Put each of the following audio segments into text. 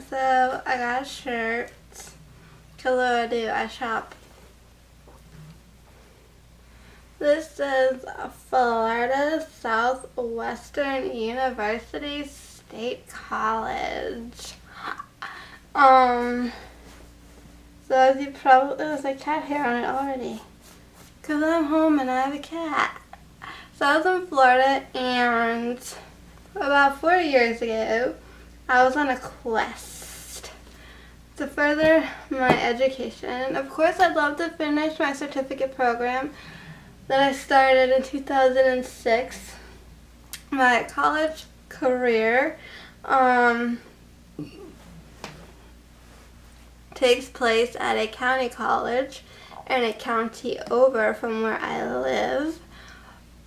So I got a shirt. Cause what I do, I shop. This is Florida Southwestern University State College. So as you probably, there's a cat hair on it already. Cause I'm home and I have a cat. So I was in Florida, and about 4 years ago, I was on a quest to further my education. Of course, I'd love to finish my certificate program that I started in 2006. My college career takes place at a county college and a county over from where I live,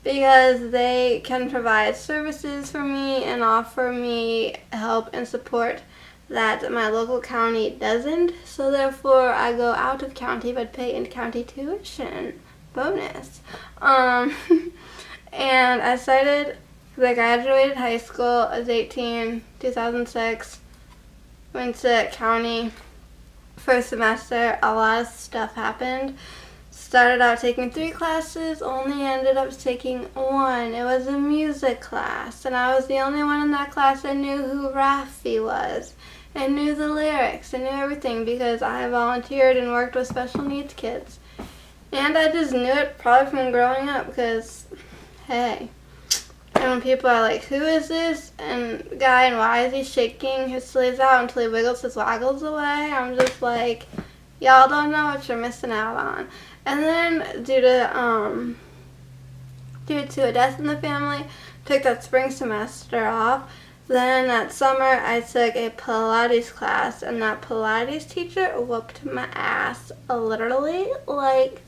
because they can provide services for me and offer me help and support that my local county doesn't. So therefore, I go out of county but pay in-county tuition. Bonus. And I started, because I graduated high school, I was 18, 2006, went to county first semester. A lot of stuff happened. Started out taking 3 classes, only ended up taking 1. It was a music class, and I was the only one in that class that knew who Raffi was, and knew the lyrics, and knew everything, because I volunteered and worked with special needs kids. And I just knew it probably from growing up, because, hey. And when people are like, who is this and guy, and why is he shaking his sleeves out until he wiggles his waggles away? I'm just like, y'all don't know what you're missing out on. And then due to a death in the family, took that spring semester off. Then that summer I took a Pilates class, and that Pilates teacher whooped my ass. Literally, like,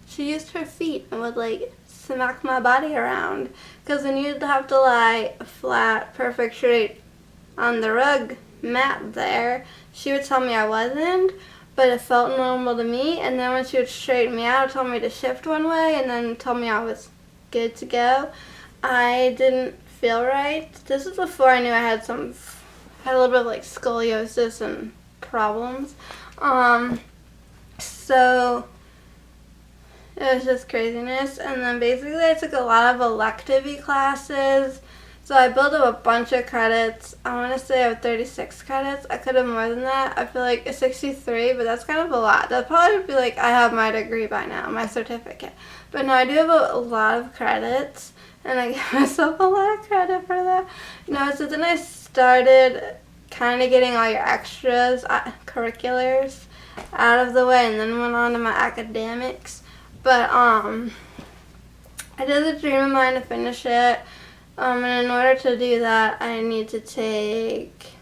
she used her feet and would like smack my body around. Because when you'd have to lie flat, perfect straight on the rug mat there, she would tell me I wasn't, but it felt normal to me. And then when she would straighten me out, tell me to shift one way, and then tell me I was good to go, I didn't feel right. This was before I knew I had a little bit of like scoliosis and problems. So it was just craziness. And then basically I took a lot of elective-y classes. So I built up a bunch of credits. I want to say I have 36 credits. I could have more than that. I feel like 63, but that's kind of a lot. That'd probably be like I have my degree by now, my certificate. But no, I do have a lot of credits, and I give myself a lot of credit for that. So then I started kind of getting all your extras, curriculars out of the way, and then went on to my academics. But I did a dream of mine to finish it. And in order to do that, I need to take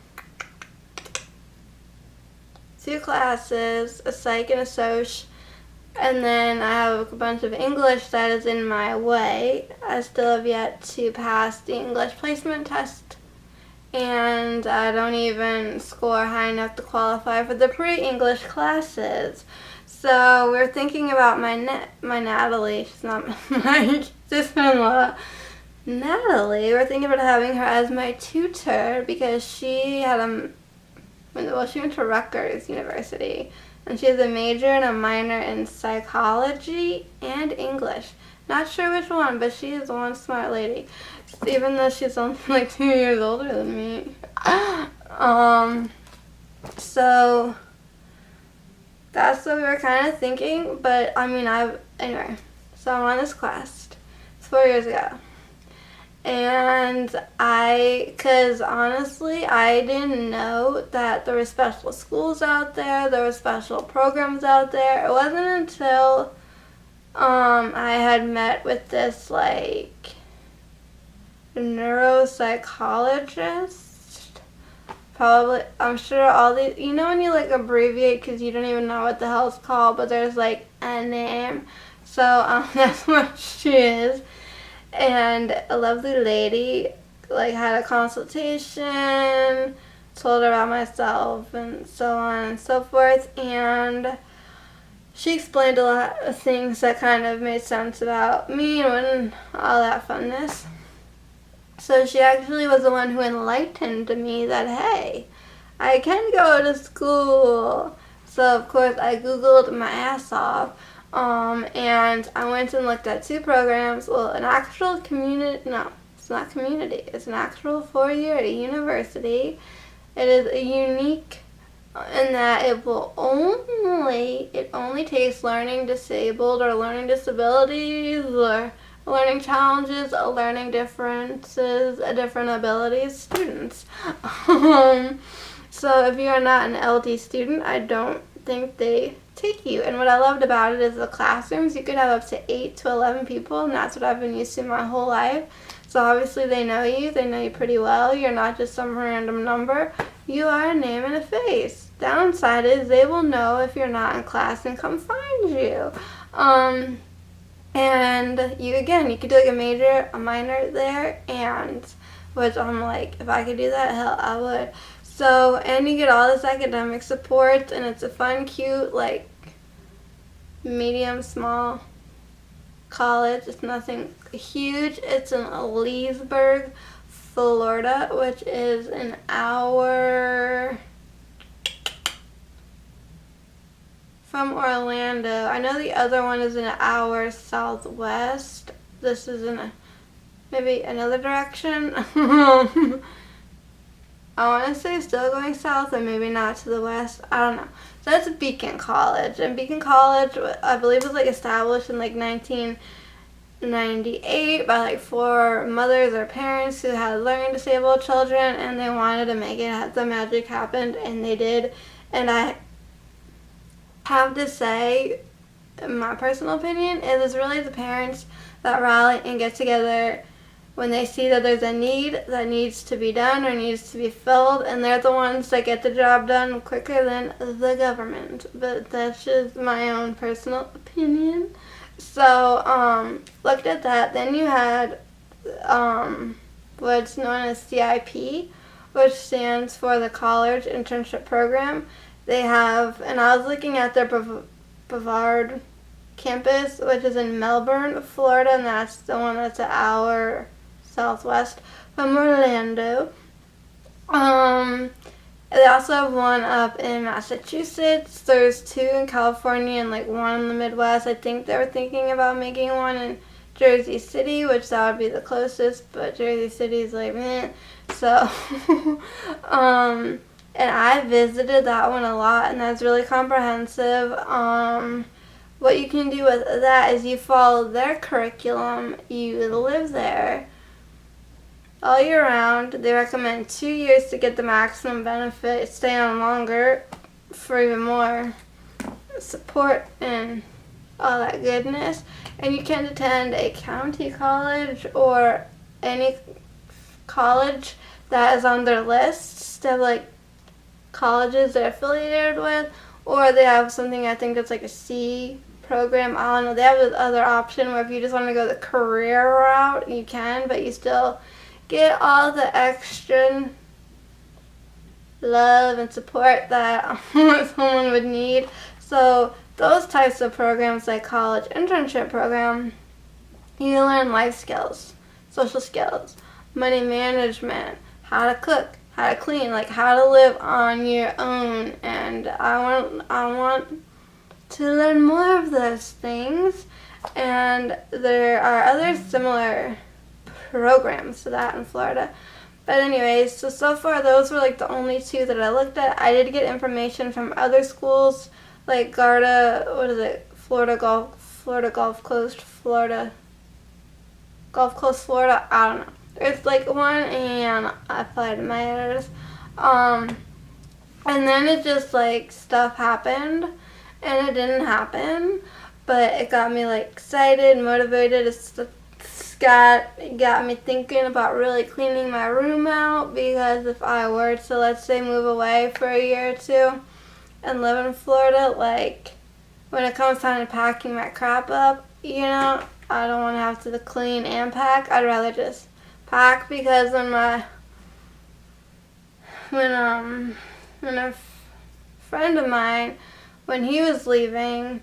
2 classes, a psych and a soc, and then I have a bunch of English that is in my way. I still have yet to pass the English placement test, and I don't even score high enough to qualify for the pre-English classes. So we're thinking about my Natalie, she's not my sister-in-law, Natalie, we're thinking about having her as my tutor, because she had she went to Rutgers University, and she has a major and a minor in psychology and English. Not sure which one, but she is one smart lady, even though she's only like 2 years older than me. So that's what we were kind of thinking, but anyway, so I'm on this quest. It's 4 years ago. And because honestly, I didn't know that there were special schools out there were special programs out there. It wasn't until I had met with this like neuropsychologist. Probably, I'm sure all these, when you like abbreviate because you don't even know what the hell it's called, but there's like a name. So that's what she is. And a lovely lady, like, had a consultation, told her about myself, and so on and so forth, and she explained a lot of things that kind of made sense about me and all that funness. So she actually was the one who enlightened me that, hey, I can go to school. So of course I Googled my ass off. And I went and looked at 2 programs. Well, an actual community, no, it's not community. It's an actual 4-year at a university. It is a unique in that it only takes learning disabled or learning disabilities or learning challenges, learning differences, different abilities students. So if you are not an LD student, I don't think they take you. And what I loved about it is the classrooms. You could have up to 8 to 11 people, and that's what I've been used to my whole life. So obviously they know you pretty well. You're not just some random number. You are a name and a face. Downside is they will know if you're not in class and come find you. And you could do like a major, a minor there, and which I'm like, if I could do that, hell, I would. So, and you get all this academic support, and it's a fun, cute, like, medium, small college. It's nothing huge. It's in Leesburg, Florida, which is an hour from Orlando. I know the other one is an hour southwest. This is in maybe another direction. I want to say still going south, or maybe not, to the west. I don't know. So that's Beacon College. And Beacon College, I believe, was like established in like 1998 by like 4 mothers or parents who had learning disabled children, and they wanted to make it, the magic happened, and they did. And I have to say, in my personal opinion, it is really the parents that rally and get together when they see that there's a need that needs to be done or needs to be filled, and they're the ones that get the job done quicker than the government. But that's just my own personal opinion. So, looked at that. Then you had what's known as CIP, which stands for the College Internship Program. They have, and I was looking at their Brevard campus, which is in Melbourne, Florida, and that's the one that's an hour southwest from Orlando. They also have one up in Massachusetts. There's 2 in California and like 1 in the Midwest. I think they were thinking about making one in Jersey City, which that would be the closest, but Jersey City's like, meh. So, and I visited that one a lot, and that's really comprehensive. What you can do with that is you follow their curriculum, you live there all year round. They recommend 2 years to get the maximum benefit, stay on longer for even more support and all that goodness. And you can attend a county college or any college that is on their list. They have like colleges they're affiliated with, or they have something I think that's like a C program. I don't know. They have this other option where if you just want to go the career route, you can, but you still get all the extra love and support that someone would need. So those types of programs, like college internship program, you learn life skills, social skills, money management, how to cook, how to clean, like how to live on your own. And I want to learn more of those things. And there are other similar programs to that in Florida. But anyways, so far those were like the only 2 that I looked at. I did get information from other schools like Garda, Florida Gulf Coast, Florida, I don't know. There's like one, and I applied to Myers. And then it just like stuff happened, and it didn't happen, but it got me like excited, motivated. It got me thinking about really cleaning my room out, because if I were to, let's say, move away for a year or 2 and live in Florida, like when it comes time to packing my crap up, you know, I don't want to have to clean and pack. I'd rather just pack, because when a friend of mine, when he was leaving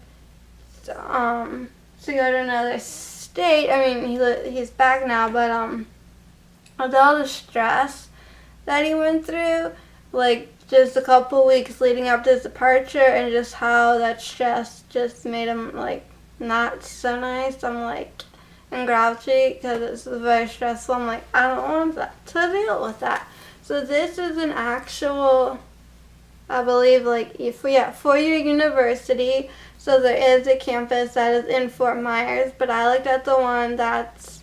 to go to another state, I mean he's back now, but with all the stress that he went through, like just a couple weeks leading up to his departure, and just how that stress just made him like not so nice. I'm like and grouchy because it's very stressful. I'm like, I don't want that to deal with that. So this is an actual, I believe, like, 4-year university. So there is a campus that is in Fort Myers, but I looked at the one that's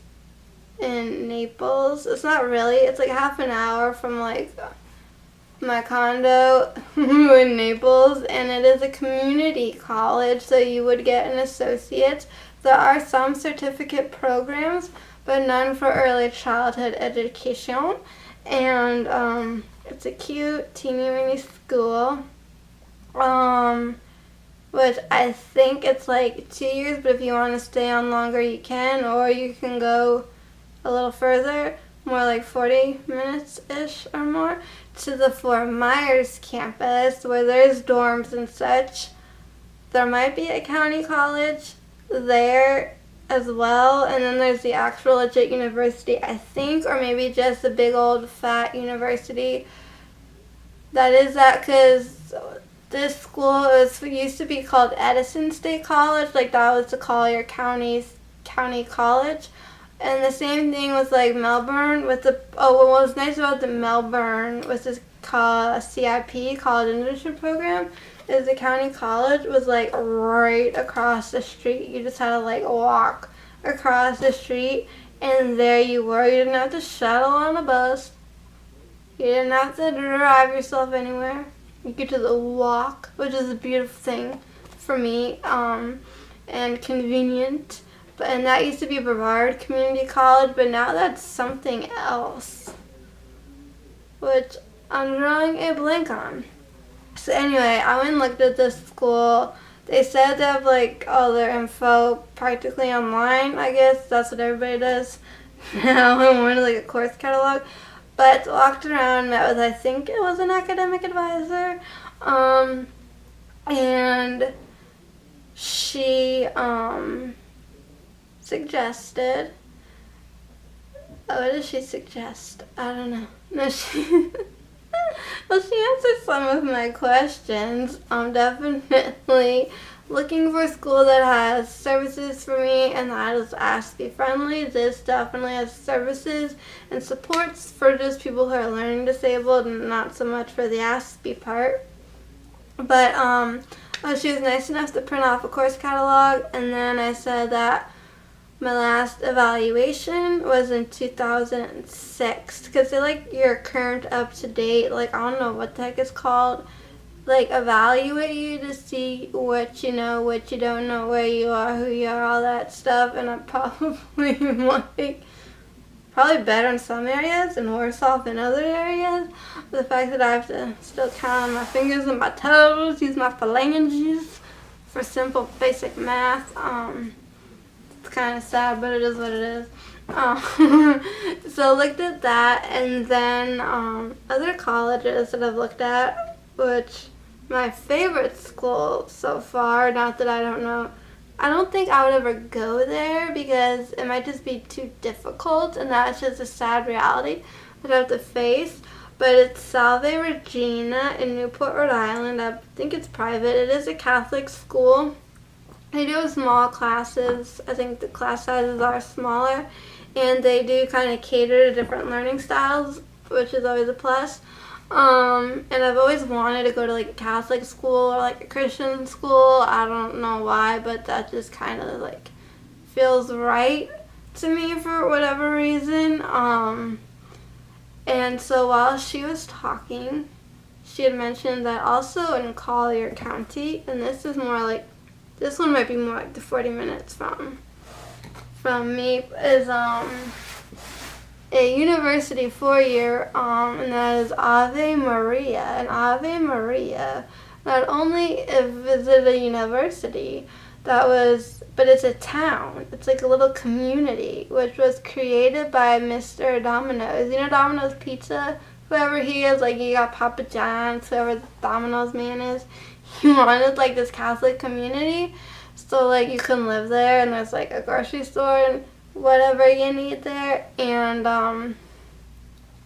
in Naples. It's not really, it's like half an hour from like my condo in Naples, and it is a community college, so you would get an associate. There are some certificate programs, but none for early childhood education. And it's a cute, teeny weeny school. Which I think it's like 2 years, but if you want to stay on longer, you can, or you can go a little further, more like 40 minutes-ish or more, to the Fort Myers campus, where there's dorms and such. There might be a county college there as well, and then there's the actual legit university, I think, or maybe just a big old fat university. That is that, because this school used to be called Edison State College, like that was the Collier County College. And the same thing with like Melbourne with the, what was nice about the Melbourne was this CIP, College Internship Program, is the county college was like right across the street. You just had to like walk across the street, and there you were. You didn't have to shuttle on a bus. You didn't have to drive yourself anywhere. You could just walk, which is a beautiful thing for me, and convenient. And that used to be Brevard Community College, but now that's something else, which I'm drawing a blank on. So anyway, I went and looked at this school. They said they have like all their info practically online. I guess that's what everybody does now. I wanted like a course catalog. But walked around, met with, I think it was an academic advisor, and she suggested, what did she suggest? I don't know. No, she, well, she answered some of my questions. I'm definitely looking for a school that has services for me and that is ASPE friendly. This definitely has services and supports for just people who are learning disabled and not so much for the ASPE part. But she was nice enough to print off a course catalog, and then I said that my last evaluation was in 2006, because they like your current up to date, like I don't know what the heck it's called, like evaluate you to see what you know, what you don't know, where you are, who you are, all that stuff. And I'm probably like probably better in some areas and worse off in other areas. The fact that I have to still count on my fingers and my toes, use my phalanges for simple basic math. It's kind of sad, but it is what it is. So looked at that, and then other colleges that I've looked at, which my favorite school so far, not that I don't think I would ever go there because it might just be too difficult, and that's just a sad reality that I have to face. But it's Salve Regina in Newport, Rhode Island. I think it's private. It is a Catholic school. They do small classes. I think the class sizes are smaller, and they do kind of cater to different learning styles, which is always a plus. And I've always wanted to go to like a Catholic school or like a Christian school. I don't know why, but that just kind of like feels right to me for whatever reason. And so while she was talking, she had mentioned that also in Collier County, and this one might be more like the 40 minutes from me, is a university 4-year, and that is Ave Maria. And Ave Maria not only is it a university, but it's a town. It's like a little community, which was created by Mr. Domino's. You know Domino's Pizza? Whoever he is, like you got Papa John's, whoever the Domino's man is. He wanted like this Catholic community, so like you can live there, and there's like a grocery store and whatever you need there, and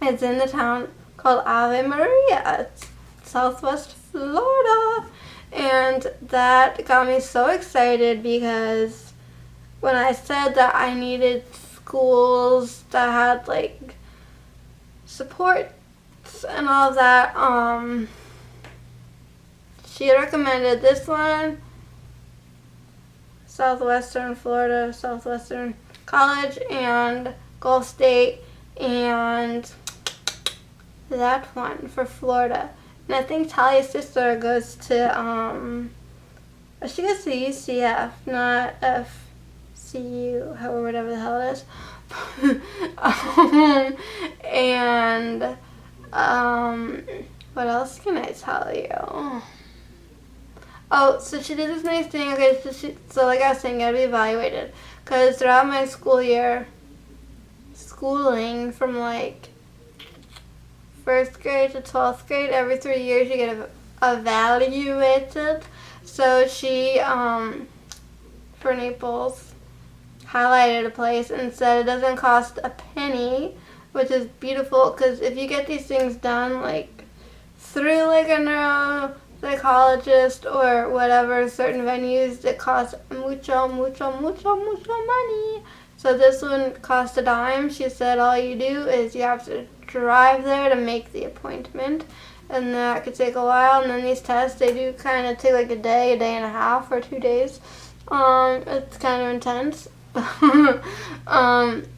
it's in the town called Ave Maria. It's Southwest Florida. And that got me so excited because when I said that I needed schools that had like supports and all of that, she recommended this one, Southwestern Florida, Southwestern College, and Gulf State, and that one for Florida. And I think Talia's sister goes to, she goes to UCF, not FCU, however, whatever the hell it is. And, what else can I tell you? Oh, so she did this nice thing. Okay, so like I was saying, I gotta be evaluated. Because throughout my school year, schooling from like 1st grade to 12th grade, every 3 years you get evaluated. So she, for Naples, highlighted a place and said it doesn't cost a penny, which is beautiful because if you get these things done like through like a neuropsychologist or whatever, certain venues, it costs mucho money. So this one cost a dime. She said all you do is you have to drive there to make the appointment, and that could take a while. And then these tests, they do kind of take like a day and a half, or 2 days. It's kind of intense.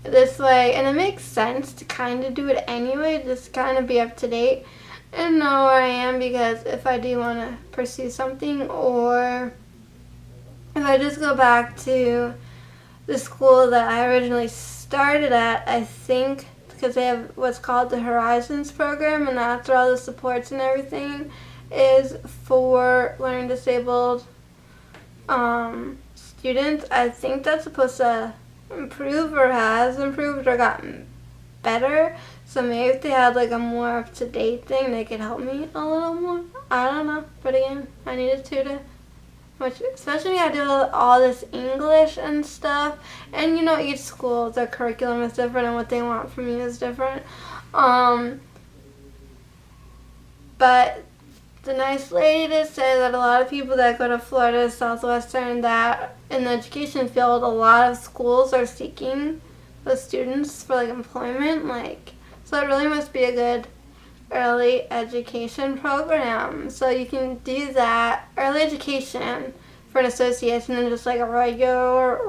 This way, and it makes sense to kind of do it anyway, just kind of be up to date and know where I am, because if I do want to pursue something, or if I just go back to the school that I originally started at, I think, because they have what's called the Horizons program, and that's where all the supports and everything is for learning disabled students. I think that's supposed to improve, or has improved, or gotten better. So maybe if they had like a more up-to-date thing, they could help me a little more. I don't know. But again, I need a tutor. Which, especially when I do all this English and stuff. And you know, each school, their curriculum is different and what they want from you is different. But the nice lady did say that a lot of people that go to Florida Southwestern, that in the education field, a lot of schools are seeking those students for like employment. Like, so it really must be a good early education program. So you can do that early education for an association, and just like a regular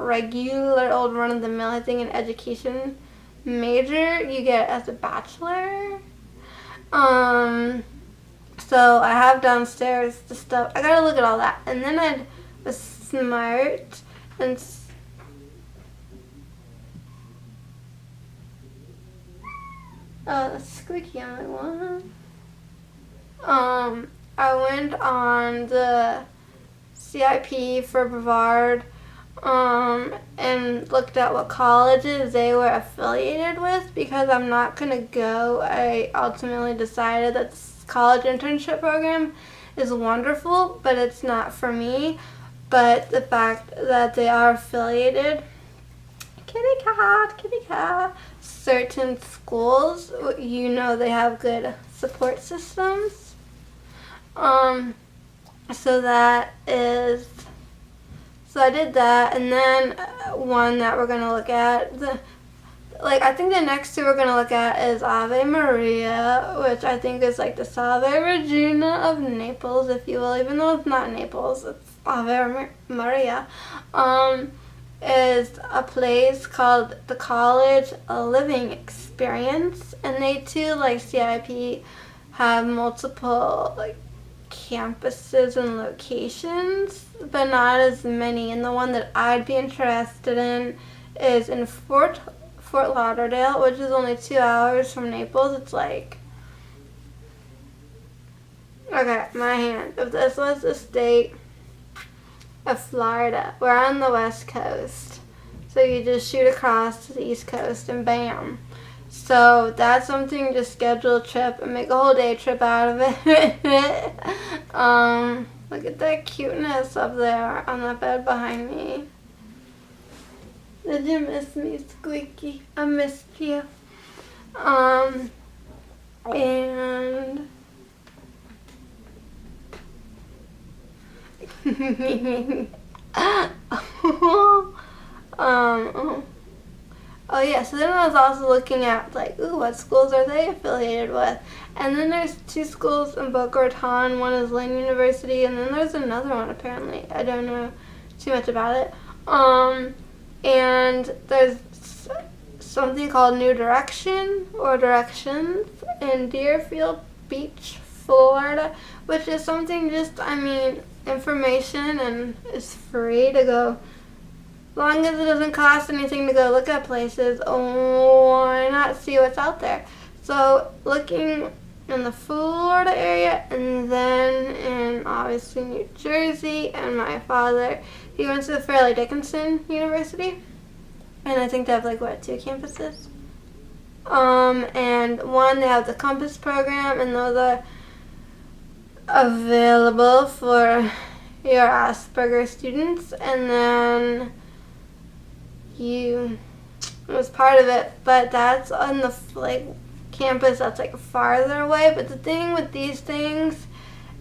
old run-of-the-mill, I think, an education major you get as a bachelor. So I have downstairs the stuff. I gotta look at all that. And then I was smart and that's squeaky on one. I went on the CIP for Brevard, and looked at what colleges they were affiliated with, because I'm not gonna go. I ultimately decided that this college internship program is wonderful, but it's not for me. But the fact that they are affiliated, kitty cat, certain schools, you know, they have good support systems. So I did that, and then one that we're gonna look at, I think the next two we're gonna look at is Ave Maria, which I think is like the Salve Regina of Naples, if you will, even though it's not Naples, it's Ave Maria. Is a place called the College Living Experience, and they too, like CIP, have multiple like campuses and locations, but not as many. And the one that I'd be interested in is in Fort Lauderdale, which is only 2 hours from Naples. It's like, okay, my hand. If this was the state of Florida, we're on the West Coast, so you just shoot across to the East Coast and bam. So that's something to schedule a trip and make a whole day trip out of it. Look at that cuteness up there on the bed behind me. Did you miss me, Squeaky? I missed you. And um, oh yeah, so then I was also looking at like, ooh, what schools are they affiliated with? And then there's 2 schools in Boca Raton. One is Lynn University, and then there's another one apparently. I don't know too much about it. And there's something called New Direction or Directions in Deerfield Beach, Florida, which is something just, information, and it's free to go. As long as it doesn't cost anything to go look at places, why not see what's out there? So looking in the Florida area, and then in obviously New Jersey, and my father, he went to Fairleigh Dickinson University, and I think they have 2 campuses. And one, they have the Compass program, and those are available for your Asperger students, and then it was part of it, but that's on the campus that's farther away. But the thing with these things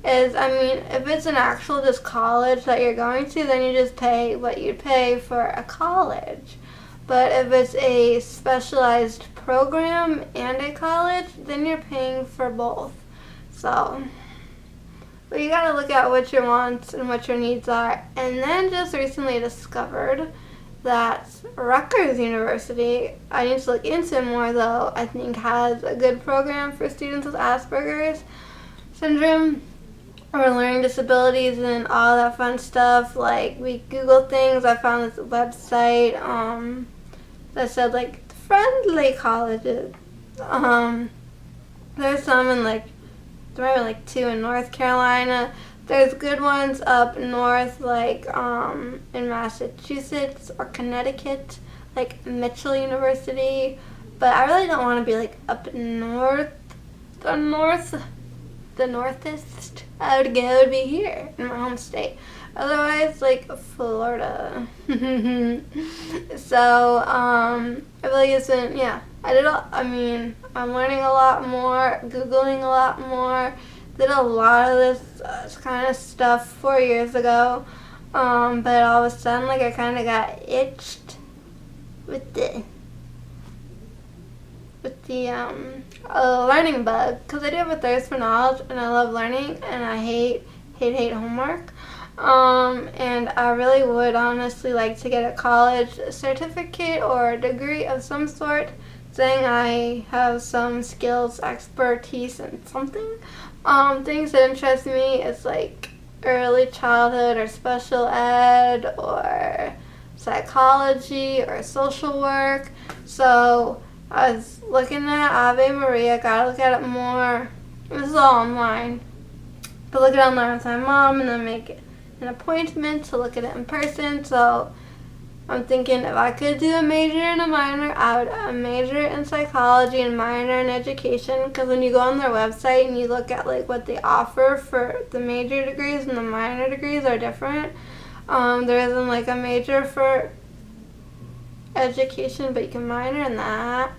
is, if it's an actual just college that you're going to, then you just pay what you'd pay for a college. But if it's a specialized program and a college, then you're paying for both. So, but you gotta look at what your wants and what your needs are. And then just recently discovered that Rutgers University, I need to look into more though, I think has a good program for students with Asperger's syndrome or learning disabilities and all that fun stuff. We Googled things, I found this website that said friendly colleges. There's some in there are 2 in North Carolina. There's good ones up north, in Massachusetts or Connecticut, Mitchell University. But I really don't want to be up north, the northest. I would go to be here in my home state. Otherwise, Florida. So, I feel like it's been, I'm learning a lot more, Googling a lot more. Did a lot of this kind of stuff 4 years ago, but all of a sudden, I kind of got itched with the learning bug, because I do have a thirst for knowledge, and I love learning, and I hate homework. And I really would honestly like to get a college certificate or a degree of some sort, saying I have some skills, expertise, in something. Things that interest me is early childhood or special ed or psychology or social work. So I was looking at Ave Maria, gotta look at it more. This is all online. But look at it online with my mom and then make an appointment to look at it in person. So I'm thinking if I could do a major and a minor, I would major in psychology and minor in education, because when you go on their website and you look at what they offer for the major degrees and the minor degrees are different. There isn't a major for education, but you can minor in that.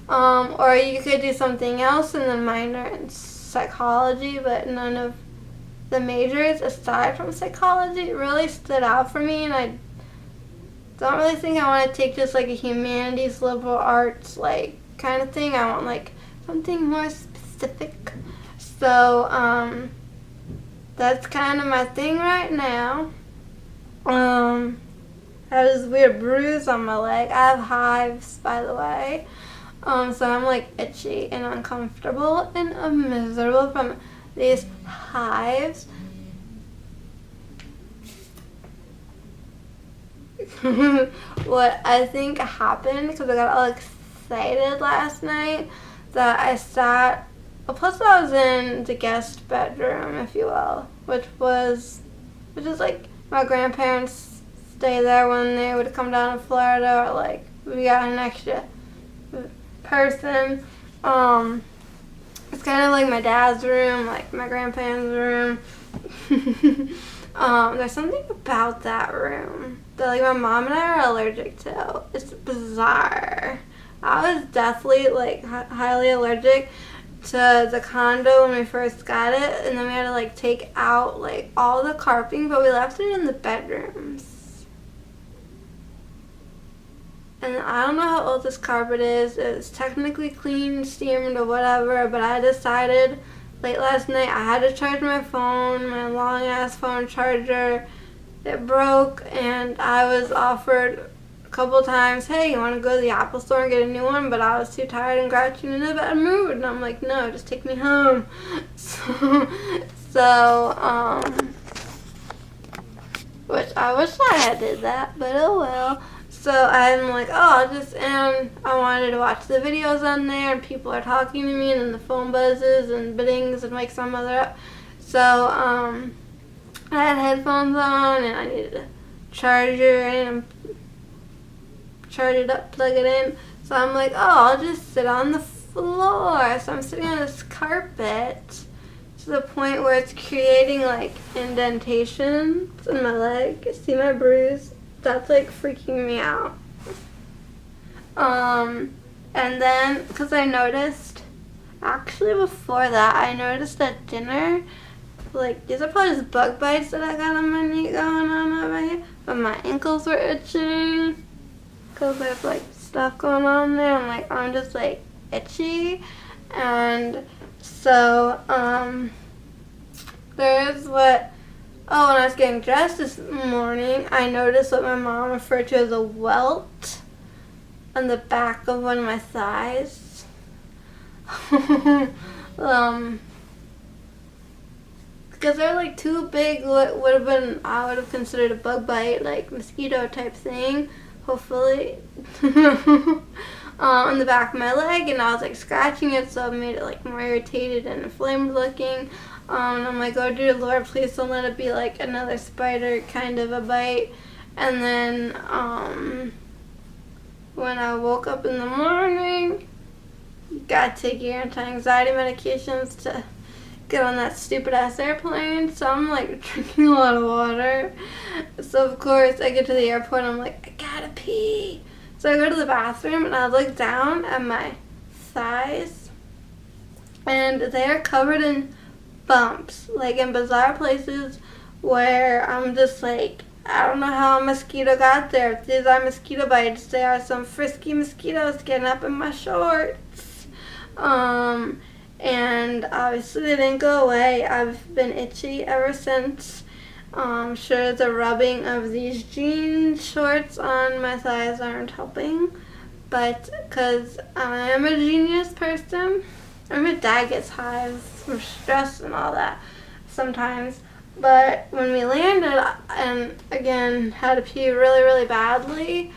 Or you could do something else and then minor in psychology, but none of the majors aside from psychology really stood out for me, and I don't really think I want to take just a humanities, liberal arts kind of thing. I want something more specific. So that's kind of my thing right now. I have this weird bruise on my leg. I have hives, by the way. So I'm itchy and uncomfortable and miserable from these hives. What I think happened, because I got all excited last night, that I sat, plus I was in the guest bedroom, if you will, which is my grandparents stay there when they would come down to Florida, or we got an extra person. It's kind of like my dad's room, my grandparents' room. There's something about that room that my mom and I are allergic to. It's bizarre. I was deathly highly allergic to the condo when we first got it, and then we had to like take out like all the carpeting, but we left it in the bedrooms. And I don't know how old this carpet is. It's technically clean, steamed, or whatever, but I decided late last night I had to charge my phone, my long ass phone charger. It broke, and I was offered a couple times, hey, you want to go to the Apple store and get a new one? But I was too tired and grouchy and in a bad mood, and I'm like, no, just take me home. Which I wish I had did that, but oh well. So I'm like, and I wanted to watch the videos on there, and people are talking to me, and then the phone buzzes and bings and wakes my mother up. So, I had headphones on, and I needed a charger, and charge it up, plug it in. So I'm like, I'll just sit on the floor. So I'm sitting on this carpet to the point where it's creating like indentations in my leg. See my bruise? That's like freaking me out. And then, because I noticed, actually before that, I noticed at dinner, like, these are probably just bug bites that I got on my knee going on over here, but my ankles were itching, because there's like stuff going on there, and like, I'm just like itchy, and so, there's what, when I was getting dressed this morning, I noticed what my mom referred to as a welt on the back of one of my thighs. Because they're like too big, what would have been, I would have considered a bug bite, like mosquito type thing, hopefully, on the back of my leg, and I was like scratching it, so it made it like more irritated and inflamed looking. And I'm like, oh dear Lord, please don't let it be like another spider kind of a bite. And then when I woke up in the morning, gotta take your anti-anxiety medications to get on that stupid ass airplane. So I'm like drinking a lot of water. So of course I get to the airport and I'm like, I gotta pee. So I go to the bathroom and I look down at my thighs, and they are covered in bumps, like in bizarre places where I'm just like, I don't know how a mosquito got there. If these are mosquito bites, they are some frisky mosquitoes getting up in my shorts. And obviously they didn't go away. I've been itchy ever since. I'm sure the rubbing of these jean shorts on my thighs aren't helping, but because I am a genius person, my dad gets hives from stress and all that sometimes. But when we landed, and again had to pee really, really badly,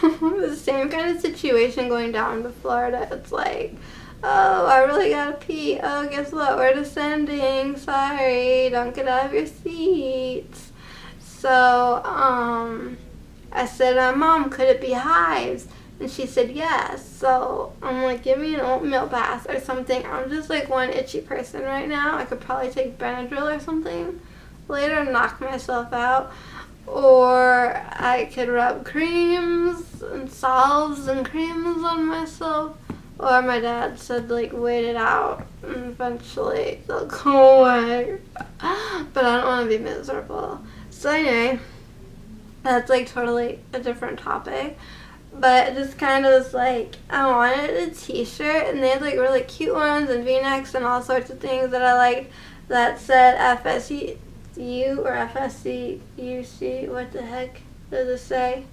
the same kind of situation going down to Florida. It's like, oh, I really gotta pee. Oh, guess what? We're descending. Sorry, don't get out of your seats. So, I said, Mom, could it be hives? And she said yes. So I'm like, give me an oatmeal bath or something. I'm just like one itchy person right now. I could probably take Benadryl or something later and knock myself out. Or I could rub creams and salves and creams on myself. Or my dad said, like, wait it out and eventually they'll go away. But I don't want to be miserable. So anyway, that's like totally a different topic. But it just kind of was like, I wanted a t-shirt, and they had like really cute ones and v-necks and all sorts of things that I liked that said FSU or FSCUC. What the heck does it say?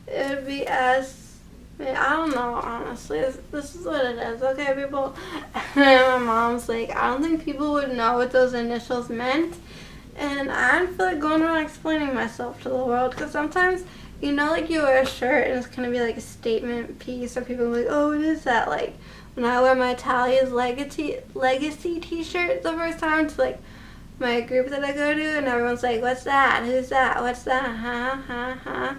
It would be I don't know, honestly. This is what it is, okay, people? And my mom's like, I don't think people would know what those initials meant. And I don't feel like going around explaining myself to the world, because sometimes, you know, like you wear a shirt and it's going to be like a statement piece, or people are like, oh, what is that? Like when I wear my Talia's Legacy t-shirt the first time to like my group that I go to, and everyone's like, what's that? Who's that? What's that? Huh?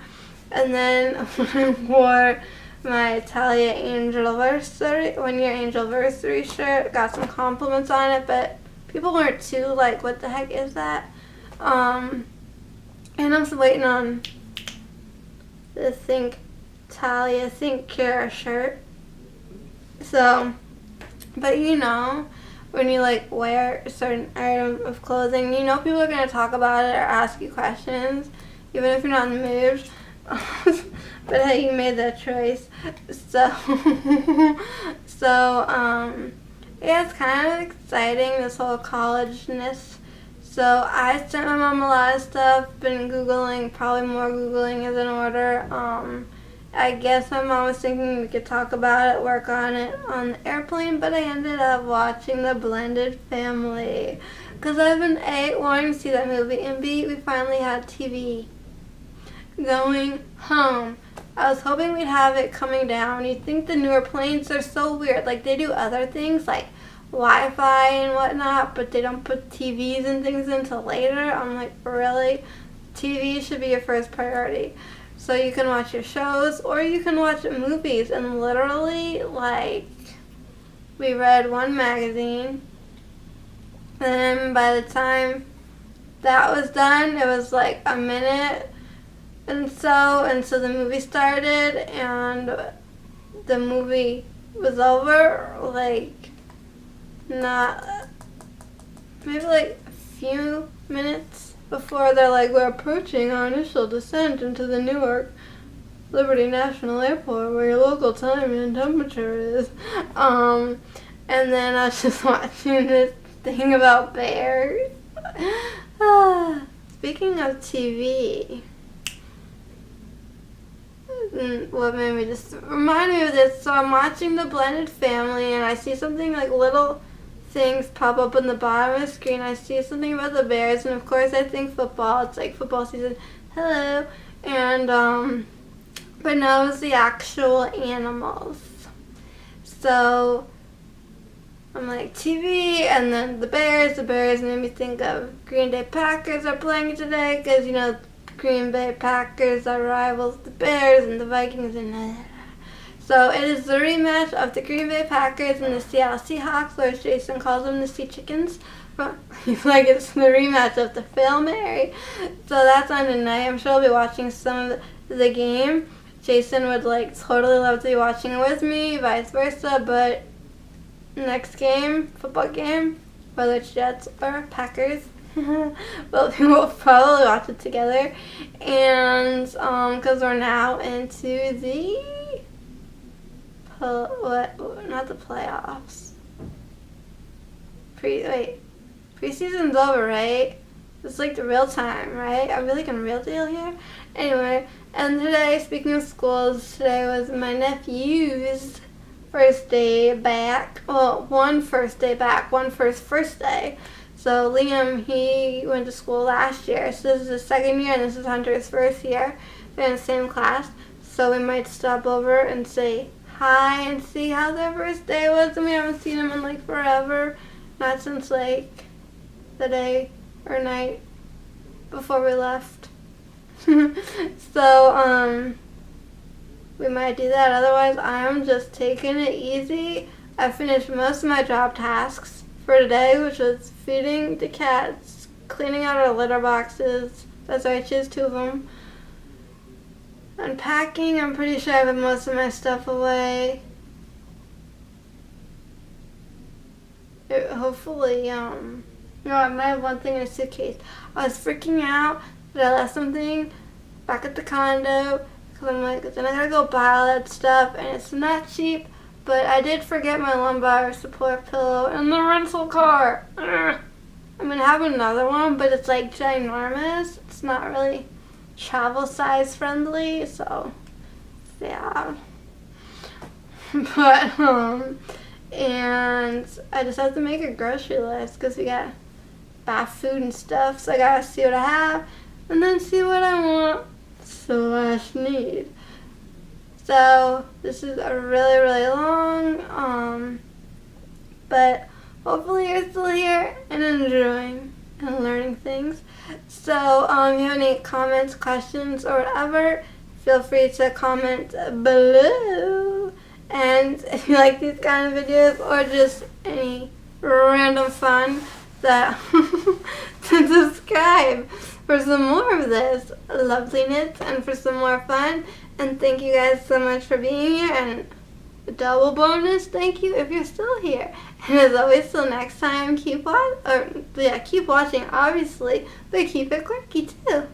And then when I wore my Talia Angelversary, 1 year Angelversary shirt, got some compliments on it, but people weren't too like, what the heck is that? And I'm still waiting on the thing Talia Think Care shirt. So, but you know, when you like wear a certain item of clothing, you know people are going to talk about it or ask you questions, even if you're not in the mood. But hey, you made that choice. So, yeah, it's kind of exciting, this whole college-ness. So I sent my mom a lot of stuff, been Googling, probably more Googling is in order. I guess my mom was thinking we could talk about it, work on it on the airplane, but I ended up watching The Blended Family. Because I've been A, wanting to see that movie, and B, we finally had TV going home. I was hoping we'd have it coming down. You'd think the newer planes are so weird. Like, they do other things, like Wi-Fi and whatnot, but they don't put TVs and things until later. I'm like, really? TV should be your first priority. So you can watch your shows, or you can watch movies. And literally, like, we read one magazine, and then by the time that was done, it was like a minute. And so the movie started, and the movie was over, like, not, maybe like a few minutes before they're like, we're approaching our initial descent into the Newark Liberty National Airport, where your local time and temperature is. And then I was just watching this thing about bears. Speaking of TV, what made me just remind me of this. So I'm watching The Blended Family, and I see something like little things pop up on the bottom of the screen. I see something about the Bears, and of course I think football. It's like football season. Hello. And but no, it was the actual animals. So I'm like, TV, and then the Bears. The Bears made me think of Green Bay Packers are playing today, because, you know, Green Bay Packers are rivals, the Bears and the Vikings, and so it is the rematch of the Green Bay Packers and the Seattle Seahawks, or as Jason calls them, the Sea Chickens. Like, it's the rematch of the Hail Mary. So that's on tonight. I'm sure I'll be watching some of the game. Jason would like totally love to be watching it with me, vice versa, but next game, football game, whether it's Jets or Packers, well, we'll probably watch it together. And because we're now into the not the playoffs. Preseason's over, right? It's like the real time, right? Are we like in real deal here? Anyway, and today, speaking of schools, today was my nephew's first day back. Well, one first day back, one first day. So Liam, he went to school last year. So this is his second year, and this is Hunter's first year. They're in the same class. So we might stop over and say hi and see how their first day was. And we haven't seen them in like forever. Not since like the day or night before we left. So, we might do that. Otherwise, I'm just taking it easy. I finished most of my job tasks for today, which was feeding the cats, cleaning out our litter boxes. That's right, she has 2 of them. Unpacking, I'm pretty sure I have most of my stuff away. Hopefully, no, I might have one thing in a suitcase. I was freaking out that I left something back at the condo, because I'm like, then I gotta go buy all that stuff, and it's not cheap, but I did forget my lumbar support pillow in the rental car. Ugh. I'm gonna have another one, but it's like ginormous. It's not really travel size friendly, so yeah. But and I just have to make a grocery list because we got buy food and stuff, so I gotta see what I have and then see what I want / need. So this is a really, really long, but hopefully you're still here and enjoying and learning things. So if you have any comments, questions, or whatever, feel free to comment below. And if you like these kind of videos or just any random fun, that to subscribe. for some more of this loveliness and for some more fun. And thank you guys so much for being here. And double bonus, thank you if you're still here. And as always, till next time, keep watching, obviously, but keep it quirky too.